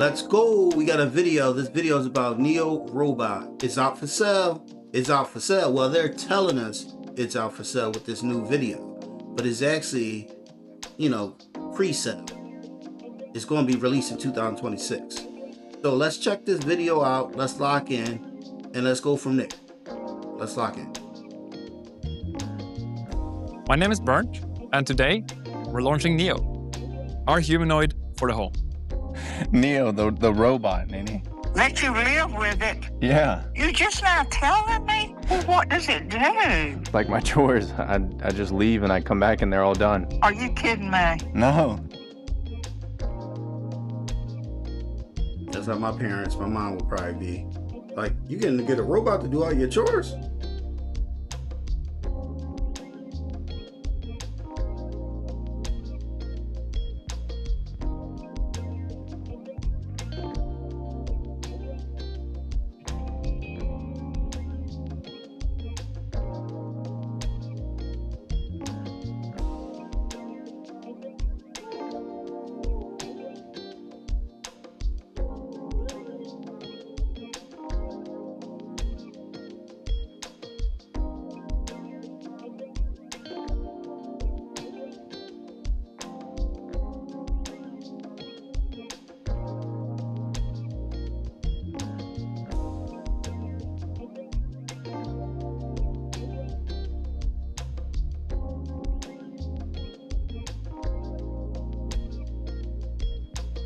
Let's go. We got a video. This video is about Neo Robot. It's out for sale. It's out for sale. Well, they're telling us it's out for sale with this new video, but it's actually, pre-sale. It's going to be released in 2026. So let's check this video out. Let's lock in and let's go from there. Let's lock in. My name is Bernd, and today we're launching Neo, our humanoid for the home. Neo, the robot, Nene. Let you live with it. Yeah. You're just not telling me? Well, what does it do? Like my chores. I just leave and I come back and they're all done. Are you kidding me? No. That's how my mom would probably be. Like, you gonna get a robot to do all your chores?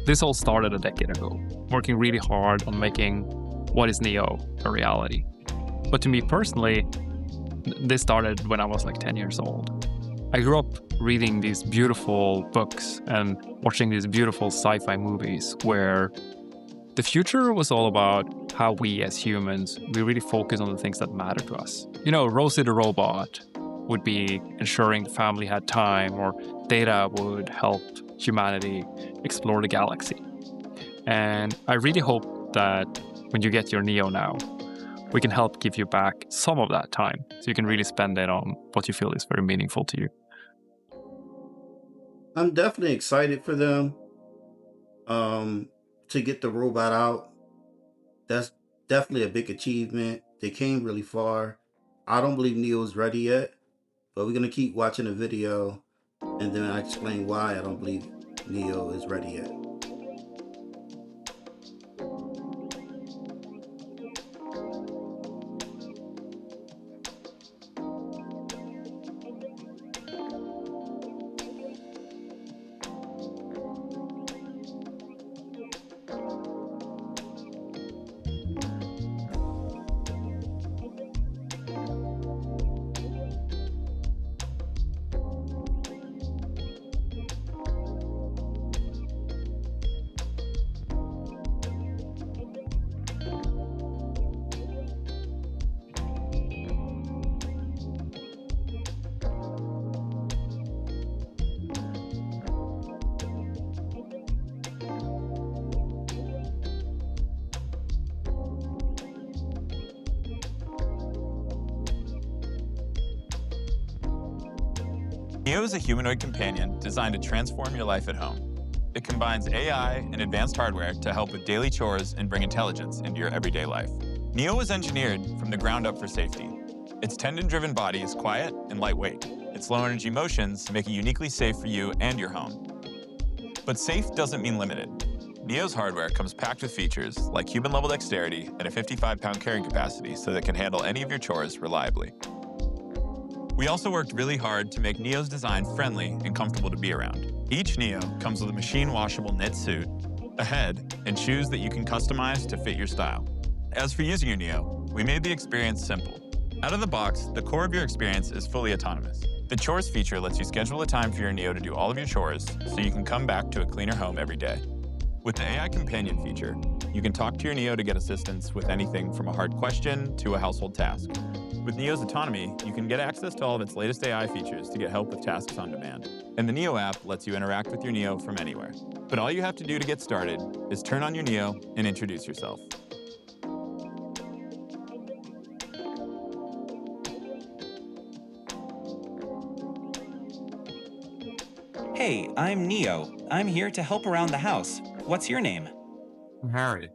This all started a decade ago, working really hard on making what is Neo a reality. But to me personally, this started when I was like 10 years old. I grew up reading these beautiful books and watching these beautiful sci-fi movies where the future was all about how we as humans, we really focus on the things that matter to us. You know, Rosie the robot would be ensuring the family had time, or Data would help humanity explore the galaxy. And I really hope that when you get your Neo now, we can help give you back some of that time so you can really spend it on what you feel is very meaningful to you. I'm definitely excited for them to get the robot out. That's definitely a big achievement. They came really far. I don't believe Neo's ready yet, but we're going to keep watching the video and then I explain why I don't believe Neo is ready yet. Neo is a humanoid companion designed to transform your life at home. It combines AI and advanced hardware to help with daily chores and bring intelligence into your everyday life. Neo was engineered from the ground up for safety. Its tendon-driven body is quiet and lightweight. Its low-energy motions make it uniquely safe for you and your home. But safe doesn't mean limited. Neo's hardware comes packed with features like human-level dexterity and a 55-pound carrying capacity so that it can handle any of your chores reliably. We also worked really hard to make Neo's design friendly and comfortable to be around. Each Neo comes with a machine-washable knit suit, a head, and shoes that you can customize to fit your style. As for using your Neo, we made the experience simple. Out of the box, the core of your experience is fully autonomous. The chores feature lets you schedule a time for your Neo to do all of your chores so you can come back to a cleaner home every day. With the AI companion feature, you can talk to your Neo to get assistance with anything from a hard question to a household task. With Neo's autonomy, you can get access to all of its latest AI features to get help with tasks on demand. And the Neo app lets you interact with your Neo from anywhere. But all you have to do to get started is turn on your Neo and introduce yourself. Hey, I'm Neo. I'm here to help around the house. What's your name? Harry.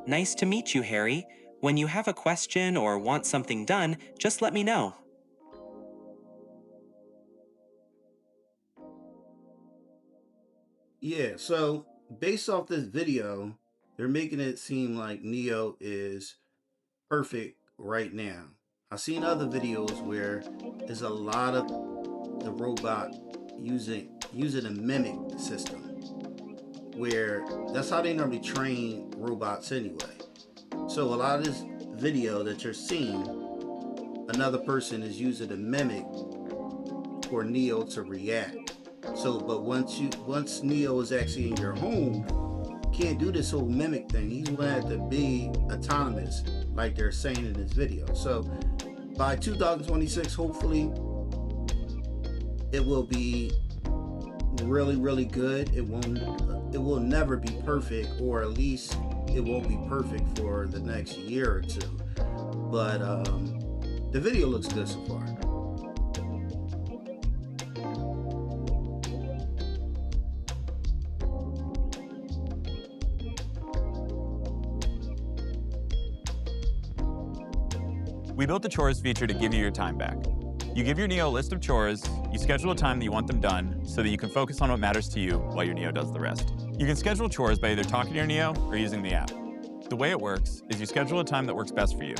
Nice to meet you, Harry. When you have a question or want something done, just let me know. Yeah, so based off this video, they're making it seem like Neo is perfect right now. I've seen other videos where there's a lot of the robot using a mimic system, where that's how they normally train robots anyway. So a lot of this video that you're seeing, another person is using a mimic for Neo to react. So, but once Neo is actually in your home, you can't do this whole mimic thing. He's gonna have to be autonomous, like they're saying in this video. So, by 2026, hopefully, it will be really, really good. It will never be perfect, or at least it won't be perfect for the next year or two. But the video looks good so far. We built the chores feature to give you your time back. You give your Neo a list of chores, you schedule a time that you want them done so that you can focus on what matters to you while your Neo does the rest. You can schedule chores by either talking to your Neo or using the app. The way it works is you schedule a time that works best for you,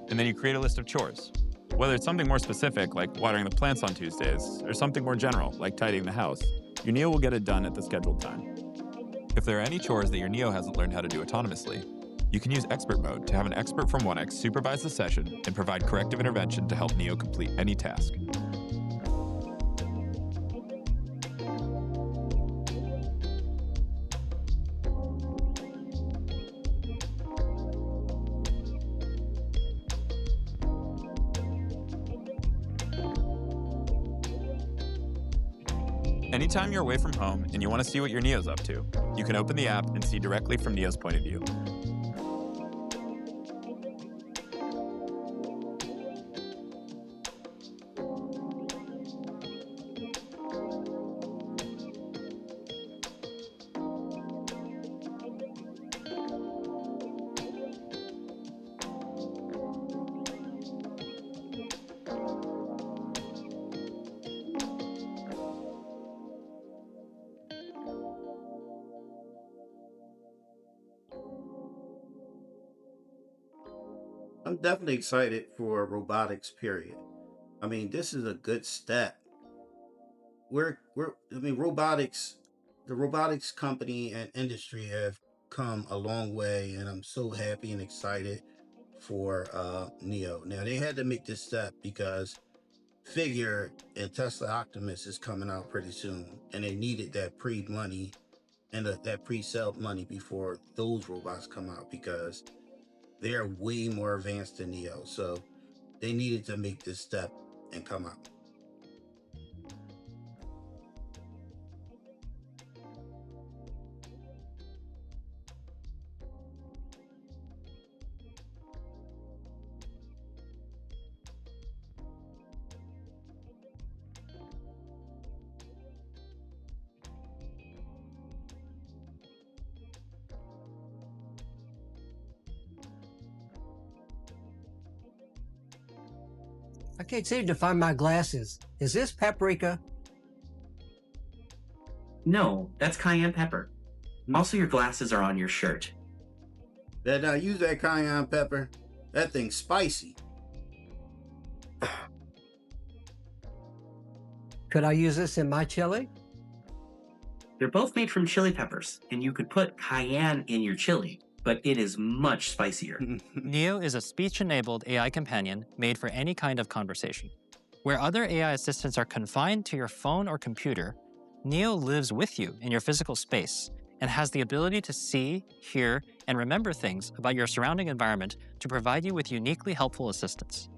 and then you create a list of chores. Whether it's something more specific, like watering the plants on Tuesdays, or something more general, like tidying the house, your Neo will get it done at the scheduled time. If there are any chores that your Neo hasn't learned how to do autonomously, you can use expert mode to have an expert from 1X supervise the session and provide corrective intervention to help Neo complete any task. Anytime you're away from home and you want to see what your Neo's up to, you can open the app and see directly from Neo's point of view. I'm definitely excited for robotics, period. I mean, this is a good step. I mean, the robotics company and industry have come a long way, and I'm so happy and excited for Neo. Now, they had to make this step because Figure and Tesla Optimus is coming out pretty soon, and they needed that pre-money and that pre-sale money before those robots come out, because they are way more advanced than Neo. So they needed to make this step and come out. I can't seem to find my glasses. Is this paprika? No, that's cayenne pepper. Also, your glasses are on your shirt. Better not use that cayenne pepper. That thing's spicy. Could I use this in my chili? They're both made from chili peppers, and you could put cayenne in your chili, but it is much spicier. Neo is a speech-enabled AI companion made for any kind of conversation. Where other AI assistants are confined to your phone or computer, Neo lives with you in your physical space and has the ability to see, hear, and remember things about your surrounding environment to provide you with uniquely helpful assistance.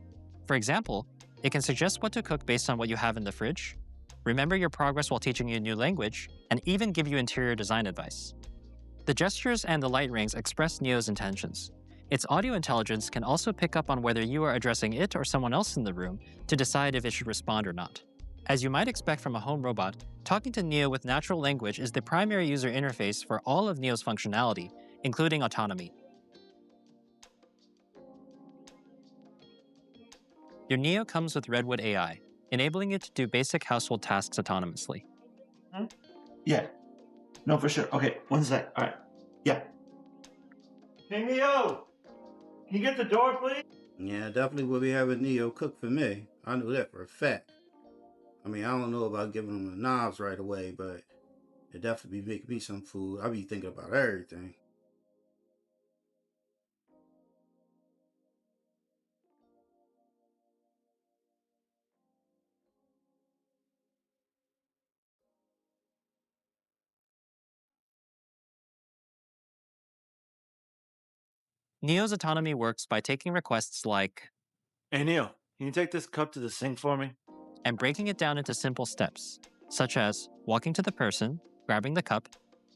For example, it can suggest what to cook based on what you have in the fridge, remember your progress while teaching you a new language, and even give you interior design advice. The gestures and the light rings express Neo's intentions. Its audio intelligence can also pick up on whether you are addressing it or someone else in the room to decide if it should respond or not. As you might expect from a home robot, talking to Neo with natural language is the primary user interface for all of Neo's functionality, including autonomy. Your Neo comes with Redwood AI, enabling it to do basic household tasks autonomously. Yeah. No, for sure. Okay, one sec. All right. Yeah. Hey, Neo! Can you get the door, please? Yeah, definitely will be having Neo cook for me. I know that for a fact. I mean, I don't know about giving him the knobs right away, but it definitely be making me some food. I be thinking about everything. Neo's autonomy works by taking requests like, Hey, Neo, can you take this cup to the sink for me? and breaking it down into simple steps, such as walking to the person, grabbing the cup,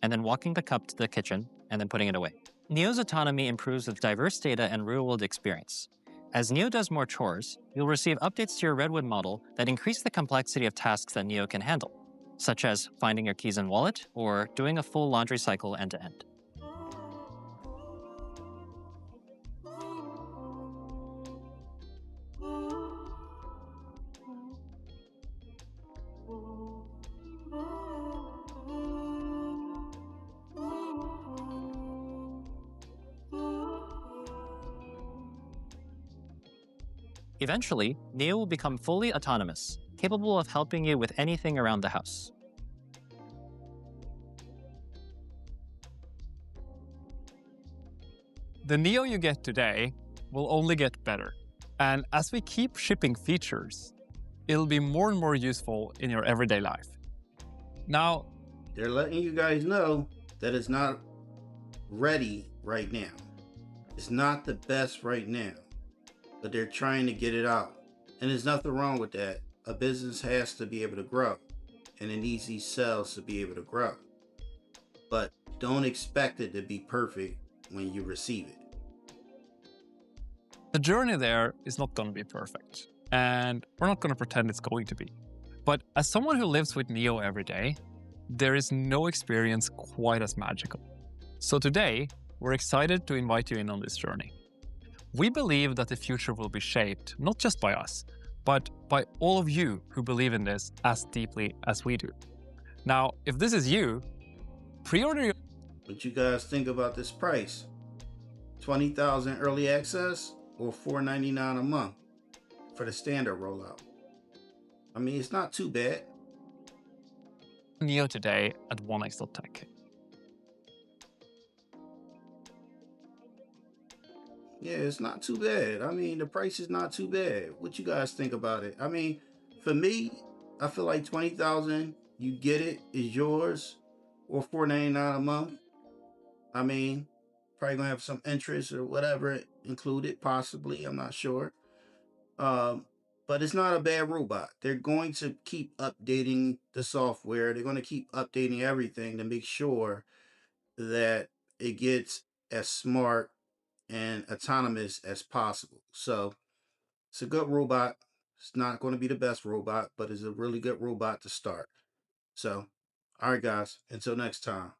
and then walking the cup to the kitchen, and then putting it away. Neo's autonomy improves with diverse data and real-world experience. As Neo does more chores, you'll receive updates to your Redwood model that increase the complexity of tasks that Neo can handle, such as finding your keys and wallet or doing a full laundry cycle end-to-end. Eventually, Neo will become fully autonomous, capable of helping you with anything around the house. The Neo you get today will only get better. And as we keep shipping features, it'll be more and more useful in your everyday life. Now, they're letting you guys know that it's not ready right now. It's not the best right now, but they're trying to get it out. And there's nothing wrong with that. A business has to be able to grow, and it needs these cells to be able to grow. But don't expect it to be perfect when you receive it. the journey there is not going to be perfect, and we're not going to pretend it's going to be. But as someone who lives with Neo every day, there is no experience quite as magical. So today, we're excited to invite you in on this journey. We believe that the future will be shaped not just by us, but by all of you who believe in this as deeply as we do. Now, if this is you, pre-order your... What you guys think about this price? 20,000 early access or $4.99 a month for the standard rollout? I mean, it's not too bad. Neo today at 1x.tech. Yeah, it's not too bad. I mean, the price is not too bad. What you guys think about it? I mean, for me, I feel like 20,000, you get it, is yours, or $4.99 a month. I mean, probably gonna have some interest or whatever included, possibly. I'm not sure. But it's not a bad robot. They're going to keep updating the software. They're going to keep updating everything to make sure that it gets as smart and autonomous as possible. So it's a good robot. It's not going to be the best robot, but it's a really good robot to start. So, all right, guys, until next time.